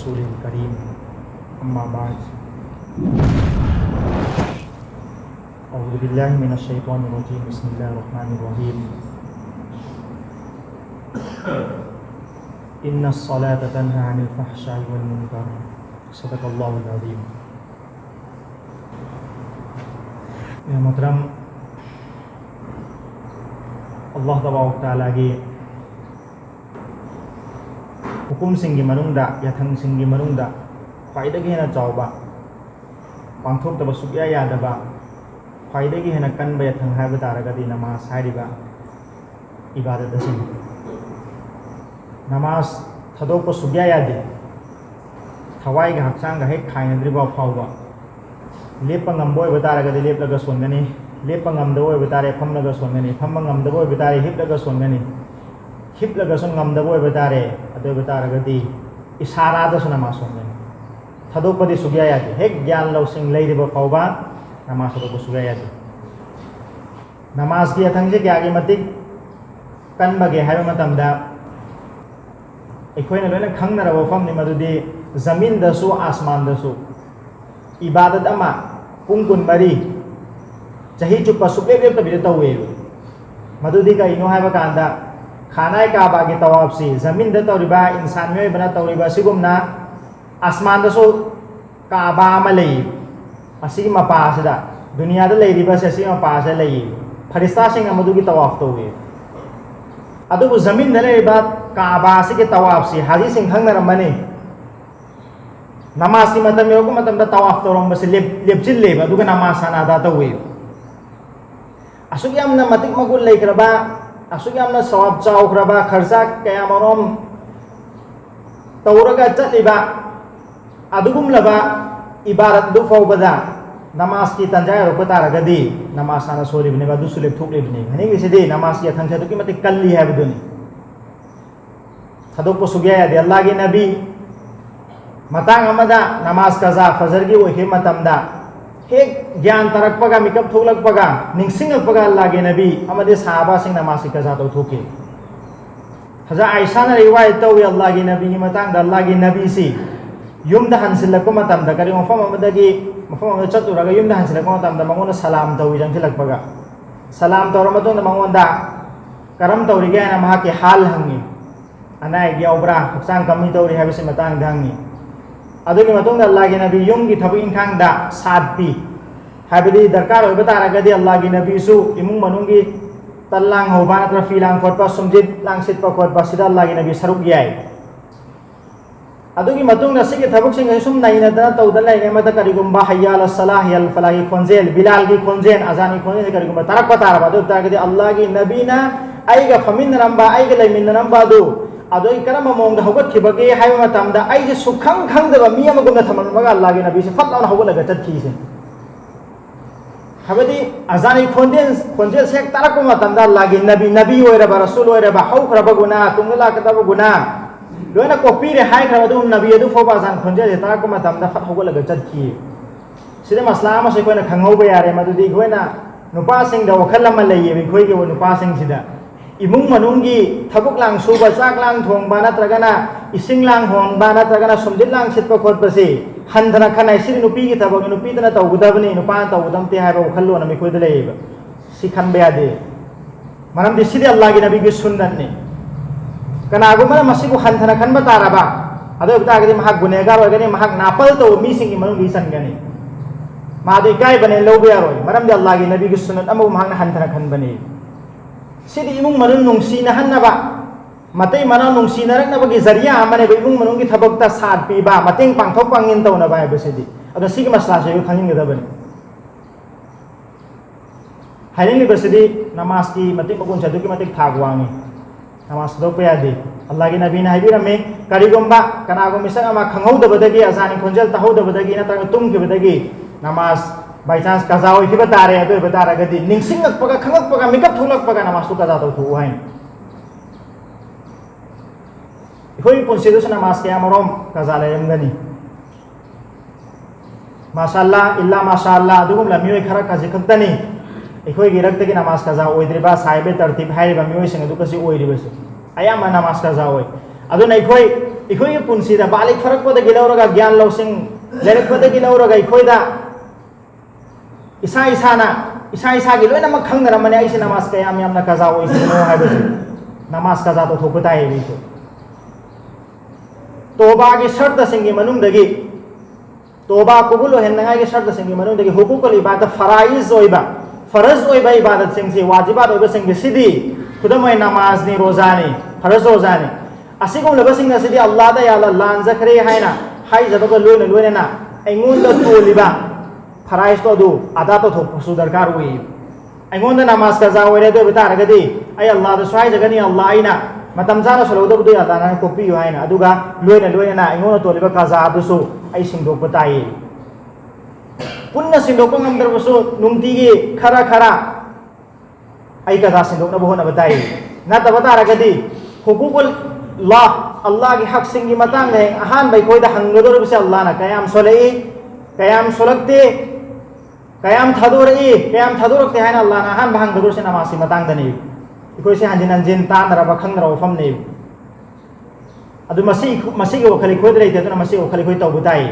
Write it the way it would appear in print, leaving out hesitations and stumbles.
रसूलिल करीम अम्मा बाद औज़ु बिल्लाहि मिनश शैतानिर रजीम बिस्मिल्लाहिर रहमानिर रहीम इन्नस सलाता तन्हा अनिल फहशाइ वल मुनकर सदक़ल्लाहुल अज़ीम। मोहतरम अल्लाह तबारक तआला की हुकुम सिंगी मनुंगदा याथंग सिंगी मनुंगदा ख्वाइदगी हेना चावबा पांथोक्तबा सुक्या यादबा ख्वाइदगी हेना कनबा याथंग हाइबा तारगदी नमाज हाइरिबा इबादत असिन नमाज थदोक्पा सुक्या यादे थवाइगा हक्चांगा हेक खाइनद्रिबा फावबा लेप्पा ngamba ओइबा तारगदी लेप्लगा सोनगनी लेप्पा ngamba ओइबा तारे फमलगा सोनगनी फम्मा ngamba ओइबा तारे हिप्लगा सोनगनी हिप्लगा सोन ngamba ओइबा तारे अदोइबा तारगदी इशारादसु नमाज सोनगनी थदोक्पदि सुक्या यादे हेक ज्ञान लौसिंग लैरिबा फावबा नमाज थदोक्पा सुक्या यादे। नमाज की अथंगसे क्यागी मतिक कनबगे हाइबा मतमदा अखोइना लोइना खंगनरबा वफमनि मदुदि जमीनदसु आसमानदसु इबादत अमा पुंग कुनमरी चही चुप्पा सुप्लेप लेप्तबिदे तौवे मदुदि कइनो हाइबा कांदा खानाय काबागे तवाफसी जमीनदा तौरिबा इंसान मियोइबना तौरिबा सिगुमना आसमानदसु काबा अमा लई असिगी मपासिदा दुनियादा लैरिबा सेसि मपासे लई फरिस्तासिंग अमदुगी तवाफ तौवे अदुबु जमीनदा लैरिबा काबा सिगे तवाफसी हाजी सिंग खंगनरमनी नमाज की मतम योगु मतम दा तवाफ तौरंबसे लेपचिल लेबा दुगा नमाज सानादा तौवे असुग यामना मतिक मगुल लैख्रबा असुग यामना सवाब चाउख्रबा खर्चा कयामरोम तौरगा चलिबा अदुगुमलबा इबादत दु फौबदा नमाज की तंजाय रोक तारगदी नमाज साना सोलिबनेबा दुसु लेपथोक्लेबने हनिगिसिदि नमाज की अथंगसे दुकी मतिक कल्ली हाबदुनि थदोक्पो सुग्या यादे अल्लाह की नबी मतंग अमदा नमाज कजा फजर की ओइखे मतमदा हेक ज्ञान तरकपगा मिकप थोलकपगा निंगसिंगपगा अल्लाह के नबी अमदे सहाबा सिंग नमाज की कजा तौथोके हजा आयशा ने रिवायत तौवे अल्लाह की नबी की मतंग अल्लाह की नबी सी युमदा हंसिलकपा मतमदा करि मफम अमदगी मफम अमदा चतुरगा युमदा हंसिलकपा मतमदा मंगोना सलाम तौवी जंगसिलकपगा सलाम तौर मतोंदा मंगोंदा करम तौरिगे ना महा के हाल हंगी अनाय यावब्रा हक्सांग कमी तौरी हाबिसे मतंग दंगी अदुगी मतुंग अल्लाह की नबी युम की थबक इंखांगदा साथ पी हाबिदी दरकार होइबा तारगदी अल्लाह की नबी सु इमुंग मनुंगी तल्लांग होबा नत्र फिलांग खोटपा सुमजित लांगसितपा खोटपा सिदा अल्लाह की नबी सरुक याय अदुगी मतुंग नसिगे थबक सिंग सुम नाइनदना तौदन लाइने मत करिगुम्बा हय्या अल सलाह यल फलाही खोंजेल बिलाल की खोंजेन अजानी खोंजेल करिगुम्बा तरक तारबा दु तारगदी अल्लाह की नबी ना आइगा फमिन रंबा आइगा लैमिन रंबा दु अदोई करम मोंग हौगतखिबगे हाइबा मतमदा आइजे सुखंग खंगदबा मी अमगुमना थमनबगा अल्लाह की नबी से फतलाउन हौगलगा चतखिसे हाबदी अजानी खोंजेल से तारकपा मतमदा अल्लाह की नबी ओइरबा रसूल ओइरबा हौख्रबा गुना तुंगला कतबा गुना लोइना कॉपीरे हाइख्रबा दु नबी अदु फोबा अजान खोंजेल तारकपा मतमदा फत हौगलगा चतखि सिदे मसला अमा से कोइना खंगौबा यारे मदुदी कोइना नुपा सिंग दा वखल अमा लैये बि खोइगे वो नुपा सिंग सिदा इमुंग मनुंगी थबुक लांग सुबा चाक लांग थोंबा नत्रगना इसिंग लांग होंबा नत्रगना सुमजित लांग सितपा खोटपसे हंधना खनाय सिरि नुपी की थबक नुपी तना तौगदबनी नुपा तौगदमते हाइबा वखल्लो न मिखोइद लेयेबा सि खनबा यादे मरमदि सिदि अल्लाह की नबी की सुन्नत ने कनागुमना मसिबु हंधना खनबा तारबा अदो बितागदि महक गुनेगार ओइगनि महक नापल तो मी सिंगी मनुंगी सनगनि मादो इकाय बने लौबे यारोय मरमदि अल्लाह की नबी की सुन्नत अमु महक हंधना खनबनि सिदी इमुंग मनुन नुंगसीना हन्नबा मतै मना नुंगसीनरकनबगी जरिया अमने इमुंग मनुंगी थबकता साथ पीबा मतेंग पांथोक पांगिन तौनबा हाइबसिदि अदो सिगी मसलासे खंगिंगदबनि हाइलिंगबसिदि नमाज की मतिक मगुन छदुकी मतिक थागवांगी नमाज दोपे यादे अल्लाह की नबी ने हाइबिरमे करिगुम्बा कनागुम मिसक अमा खंगौदबदगी अजानी खोंजेल तहौदबदगी नत्रग तुमखिबदगी नमाज बाई चांस कजा होइखिबा तारे अदो बतारगदी निंगसिंगकपगा खंगकपगा मिकप थोलकपगा नमाज तु कजा तौथु हाइन इखोइ पुंसिदुस नमाज के अमरोम कजा लेरमगनी माशाअल्लाह इल्ला माशाअल्लाह अदुगुम लमियोय खरा कजि खक्तनी इखोइ गिरक्तगी नमाज कजा ओइद्रिबा साइबे तरतीब हाइबा मियोय सिंग अदु कसी ओइरिबस अयामा नमाज कजा ओइ अदुना इखोइ इखोई पुंसीदा बालिक फरक पद गिलौरगा ज्ञान लौसिंग लेरक पद गिलौरगा इखोइदा इसा इसाना इसा इसा की लोइना मक खंगरमने आइसे नमाज कयाम यामना कजा ओइसिनो हाइबसि नमाज कजा तो थोपताय बिखो तोबा की शर्त सिंगी मनुंगदगी तोबा कबूल होहननाय की शर्त सिंगी मनुंगदगी हुकुकुल इबादत फराइज ओइबा फरज ओइबा इबादत सिंगसी वाजिबात ओइबा सिंगी सिदी खुदमय नमाज नि रोजा नि फरज रोजा नि असिगुम लबसिंग सिदी अल्लाह दा याला लांजखरे हाइना हाइजबग लोइना लोइना एंगोन द तोलिबा फराइज तो दु आदा तो थोपसु दरकार हुई एंगोन द नमाज कजा ओइरे दो बितारगदी ay Allah द स्वाइ जगनी अल्लाह आइना मतम जाना सलौदबदु अल्लाह ना कोपियो हाइना अदुगा लोइना लोइना एंगोन तोलिबा कजा दुसु आई सिंदोक बताई पुन्ना सिंदोक ngमदरबसु नुंगतिगी खरा खरा आई कजा सिंदोक नबो होना बताई ना तबतारगदी हुकुकुल ला अल्लाह की हक सिंगी मतंग ने अहान भाई कोई दा हंगदोरबसे अल्लाह ना कयाम सोलई कयाम सोलकते कयाम थादोरकते हाइना अल्लाह ना अहान भांगदोरसे नमासी मतंग दनी इकोई से हंजिन हंजिन तानरबा खंगरा वफम ने अदु मसी को खली खोद रही थे तो मसी को खली खोई तौबुताई